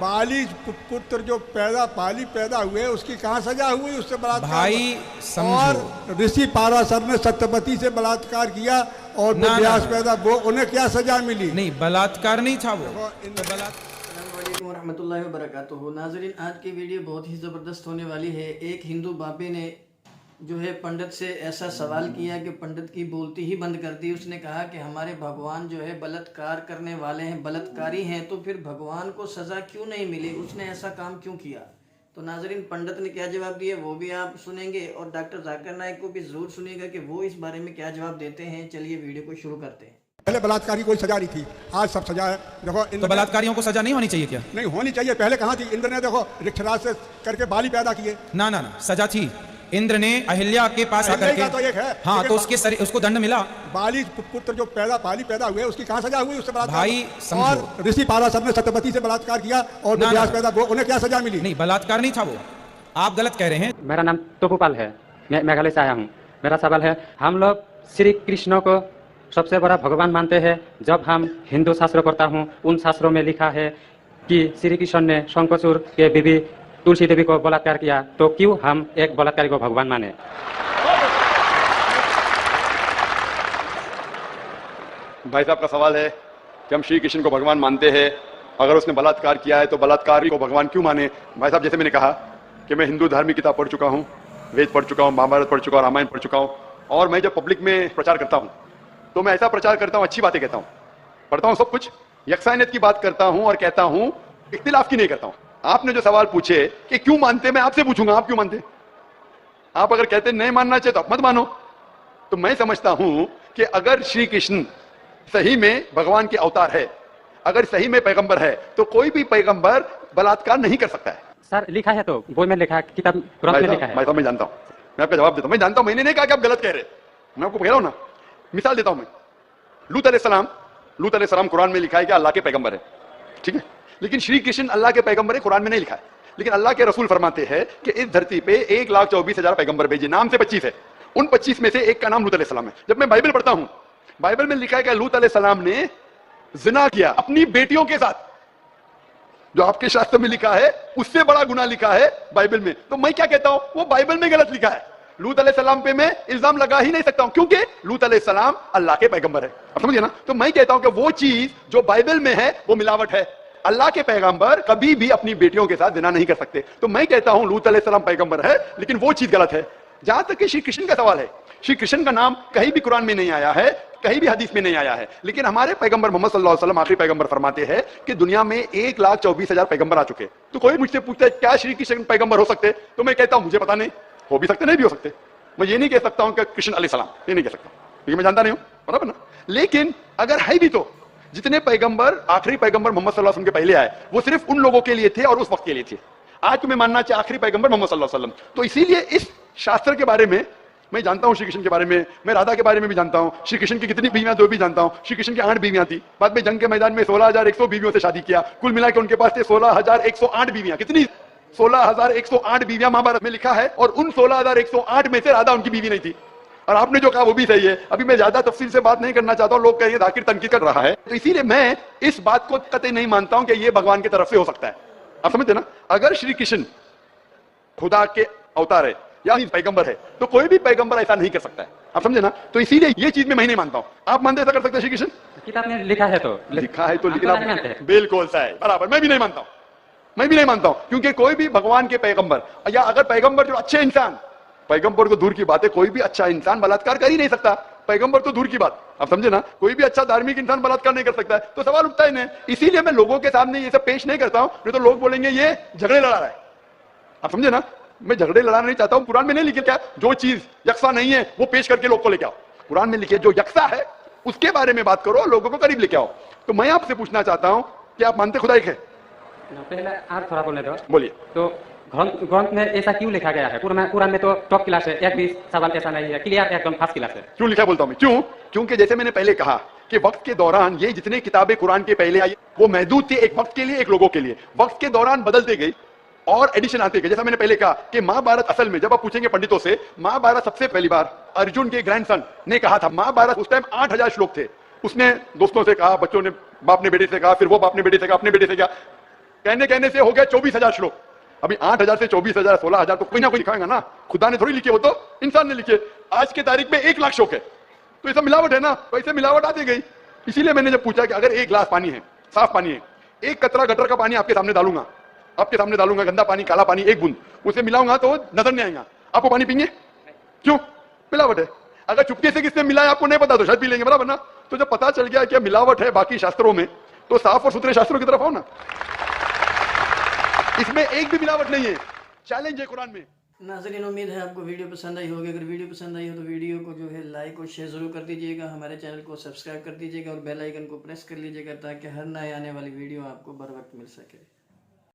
बाली पुत्र जो पैदा हुए उसकी कहाँ सजा हुई? उससे बलात्कार भाई समझो। और ऋषि पाराशर ने सत्यवती से बलात्कार किया और व्यास पैदा, वो उन्हें क्या सजा मिली? नहीं, बलात्कार नहीं था वो। रहमतुल्लाहि व बरकातुहू। नाज़रीन, आज की वीडियो बहुत ही ज़बरदस्त होने वाली है। एक हिंदू बाबे ने जो है पंडित से ऐसा सवाल किया कि पंडित की बोलती ही बंद कर दी। उसने कहा कि हमारे भगवान जो है बलात्कार करने वाले हैं, बलात्कारी हैं, तो फिर भगवान को सज़ा क्यों नहीं मिली? उसने ऐसा काम क्यों किया? तो नाज़रीन, पंडित ने क्या जवाब दिया वो भी आप सुनेंगे और डॉक्टर जाकिर नाइक को भी ज़रूर सुनिएगा कि वो इस बारे में क्या जवाब देते हैं। चलिए वीडियो को शुरू करते हैं। पहले बलात्कारी कोई सजा नहीं थी, आज सब सजा है। देखो, तो बलात्कारियों को सजा नहीं होनी चाहिए क्या? नहीं होनी चाहिए। पहले कहाँ थी? इंद्र ने देखो रिक्षराज से करके बाली पैदा किए। ना ना ना, सजा थी। इंद्र ने अहिल्या के पास आकर के तो एक है, हाँ, तो उसको दंड मिला। बाली पुत्र जो पैदा हुए उसकी कहाँ सजा हुई? उससे बलात्कार। भाई समझो। और ऋषि पाराशर ने सत्यवती से बलात्कार किया और व्यास पैदा, वो उन्हें क्या सजा मिली? नहीं, बलात्कार नहीं था वो, आप गलत कह रहे हैं। मेरा नाम तोपुपाल है, मैं मेघालय से आया हूँ। मेरा सवाल है, हम लोग श्री कृष्ण को सबसे बड़ा भगवान मानते हैं। जब हम हिंदू शास्त्र पढ़ता हूँ, उन शास्त्रों में लिखा है कि श्री कृष्ण ने शंकरचूड़ के बीवी तुलसी देवी को बलात्कार किया, तो क्यों हम एक बलात्कारी को भगवान माने? भाई साहब का सवाल है कि हम श्री कृष्ण को भगवान मानते हैं, अगर उसने बलात्कार किया है तो बलात्कारी को भगवान क्यों माने? भाई साहब, जैसे मैंने कहा कि मैं हिंदू धार्मिक किताब पढ़ चुका हूँ, वेद पढ़ चुका हूँ, महाभारत पढ़ चुका हूँ, रामायण पढ़ चुका हूँ, और मैं जब पब्लिक में प्रचार करता हूँ तो मैं ऐसा प्रचार करता हूँ, अच्छी बातें कहता हूँ, पढ़ता हूँ सब कुछ, यकसानियत की बात करता हूँ और कहता हूँ, इख्तिलाफ की नहीं करता हूँ। आपने जो सवाल पूछे कि क्यों मानते, मैं आपसे पूछूंगा आप क्यों मानते? आप अगर कहते नहीं मानना चाहिए तो आप मत मानो। तो मैं समझता हूं कि अगर श्री कृष्ण सही में भगवान के अवतार है, अगर सही में पैगंबर है, तो कोई भी पैगंबर बलात्कार नहीं कर सकता है। सर लिखा है, तो वो में लिखा है, किताब ग्रंथ में लिखा है। मैं जानता हूं, मैं आपका जवाब देता हूं। मैं जानता हूं, मैंने नहीं कहा कि आप गलत कह रहे, मैं आपको कह रहा हूं ना। मिसाल देता हूं मैं, लूत अलैहिस्सलाम कुरान में लिखा है कि अल्लाह के पैगंबर है, ठीक है, लेकिन श्री कृष्ण अल्लाह के पैगंबर है, कुरान में नहीं लिखा है। लेकिन अल्लाह के रसूल फरमाते हैं कि इस धरती पे 1,24,000 पैगंबर भेजे, नाम से 25 है, उन 25 में से एक का नाम लूत अलैहिस्सलाम है। जब मैं बाइबल पढ़ता हूं, बाइबल में लिखा है कि लूत अलैहिस्सलाम ने जिना किया अपनी बेटियों के साथ, जो आपके शास्त्र में लिखा है उससे बड़ा गुनाह लिखा है बाइबल में। तो मैं क्या कहता हूं, वो बाइबल में गलत लिखा है। लूत अलैहिस्सलाम पे मैं इल्जाम लगा ही नहीं सकता हूं, क्योंकि लूत अलैहिस्सलाम अल्लाह के पैगंबर है। आप समझिए ना? तो मैं कहता हूं कि वो चीज जो बाइबल में है वो मिलावट है। अल्लाह के पैगंबर कभी भी अपनी बेटियों के साथ जिना नहीं कर सकते। तो मैं कहता हूं लूत अलैहिस्सलाम पैगंबर है, लेकिन वो चीज गलत है। जहां तक कि श्री कृष्ण का सवाल है, श्री कृष्ण का नाम कहीं भी कुरान में नहीं आया है, कहीं भी हदीस में नहीं आया है, लेकिन हमारे पैगंबर मोहम्मद सल्लल्लाहु अलैहि वसल्लम आखिरी पैगंबर फरमाते हैं कि दुनिया में 1,24,000 पैगंबर आ चुके। तो कोई मुझसे पूछता है क्या श्री कृष्ण पैगंबर हो सकते? तो मैं कहता हूं मुझे पता नहीं, हो भी सकते नहीं भी हो सकते। मैं ये नहीं कह सकता हूं कि कृष्ण अलैहिस्सलाम, ये नहीं कह सकता क्योंकि मैं जानता नहीं हूं, बराबर ना। लेकिन अगर है भी तो जितने पैगंबर आखिरी पैगंबर मोहम्मद सल्लल्लाहु अलैहि वसल्लम के पहले आए वो सिर्फ उन लोगों के लिए थे और उस वक्त के लिए थे। आज तुम्हें मानना चाहिए आखिरी पैगंबर मोहम्मद सल्लल्लाहु अलैहि वसल्लम। तो इसीलिए इस शास्त्र के बारे में मैं जानता हूं, श्री कृष्ण के बारे में, मैं राधा के बारे में भी जानता हूं, श्री कृष्ण की कितनी बीवियां दो भी जानता हूं। श्री कृष्ण की 8 बीवियां थी, बाद में जंग के मैदान में 16,100 बीवियों से शादी किया, कुल मिला के उनके पास थे 16,108 बीवियां। कितनी? 16,108 बीवियां महाभारत में लिखा है, और उन 16,108 में से राधा उनकी बीवी नहीं थी। और आपने जो कहा वो भी सही है। अभी मैं ज्यादा तफसील से बात नहीं करना चाहता हूं, लोग कहेंगे जाकिर तनकीद कर रहा है, तो इसीलिए मैं इस बात को कतई नहीं मानता हूं कि ये भगवान की तरफ से हो सकता है। आप समझते ना? अगर श्री कृष्ण खुदा के अवतार है या पैगंबर है, तो कोई भी पैगंबर ऐसा नहीं कर सकता है। आप समझे ना? तो इसीलिए ये चीज में मैं नहीं मानता हूं। आप मानते ऐसा कर सकते हैं? श्री कृष्ण किताब में लिखा है, तो लिखा है तो लेकिन बिल्कुल सही, बराबर, मैं भी नहीं मानता हूं, मैं भी नहीं मानता हूं, क्योंकि कोई भी भगवान के पैगंबर या अगर पैगंबर जो अच्छे इंसान, पैगंबर को दूर की बात है, कोई भी अच्छा इंसान बलात्कार कर ही नहीं सकता, पैगंबर तो दूर की बात, आप समझे ना? कोई भी अच्छा धार्मिक इंसान बलात्कार नहीं कर सकता है, तो सवाल उठता ही नहीं। इसीलिए मैं लोगों के सामने ये सब पेश नहीं करता हूं, नहीं तो लोग बोलेंगे ये झगड़े लड़ा रहा है। आप समझे ना? मैं झगड़े लड़ाना नहीं चाहता हूं। कुरान में नहीं लिखे क्या, जो चीज यकसा नहीं है वो पेश करके लोग को लेके आओ। कुरान में लिखे जो यकसा है उसके बारे में बात करो, लोगों को करीब लेके आओ। तो मैं आपसे पूछना चाहता हूं कि आप मानते खुदा एक है? पहले आप थोड़ा बोलने दो। बोलिए। तो ग्रंथ में ऐसा क्यों लिखा गया है? कुरान में तो टॉप क्लास है, एक भी सवाल ऐसा नहीं है, क्लियर एकदम फर्स्ट क्लास है। क्यों लिखा बोलता हूं मैं, क्यों? क्योंकि जैसे मैंने पहले कहा कि वक्त के दौरान ये जितने किताबें कुरान के पहले आई वो महदूद थी, एक वक्त के लिए, एक लोगों के लिए। वक्त के दौरान बदलते गई और एडिशन आते गए। जैसा मैंने पहले कहा कि महाभारत असल में जब आप पूछेंगे पंडितों से, महाभारत सबसे पहली बार अर्जुन के ग्रैंडसन ने कहा था। महाभारत उस टाइम 8,000 श्लोक थे। उसने दोस्तों से कहा, बच्चों ने बाप ने बेटे से कहा, फिर वो बाप ने बेटे से कहा, अपने बेटे से कहा, कहने कहने से हो गया 24,000 श्लोक। अभी 8,000 से 24,000 16,000 तो कोई ना कोई लिखाएगा ना, खुदा ने थोड़ी लिखे, वो तो इंसान ने लिखे। आज के तारीख में 1 लाख श्लोक है, तो ये सब मिलावट है ना, तो ऐसे मिलावट आती गई। इसीलिए मैंने जब पूछा कि अगर 1 गिलास पानी है, साफ पानी है, 1 कतरा गटर का पानी आपके सामने डालूंगा, गंदा पानी, काला पानी 1 बूंद उसे मिलाऊंगा तो नजर नहीं आएगा, आपको पानी पीएंगे? क्यों? मिलावट है। अगर चुपके से किसने मिलाया आपको नहीं पता तो शायद पी लेंगे, बराबर ना। तो जब पता चल गया कि मिलावट है बाकी शास्त्रों में, तो साफ और सुथरे शास्त्रों की तरफ आओ ना, इसमें एक भी मिलावट नहीं है। चैलेंज है कुरान में। नाज़रीन, उम्मीद है आपको वीडियो पसंद आई होगी। अगर वीडियो पसंद आई हो तो वीडियो को जो है लाइक और शेयर जरूर कर दीजिएगा, हमारे चैनल को सब्सक्राइब कर दीजिएगा और बेल आइकन को प्रेस कर लीजिएगा ताकि हर नए आने वाली वीडियो आपको बर वक्त मिल सके।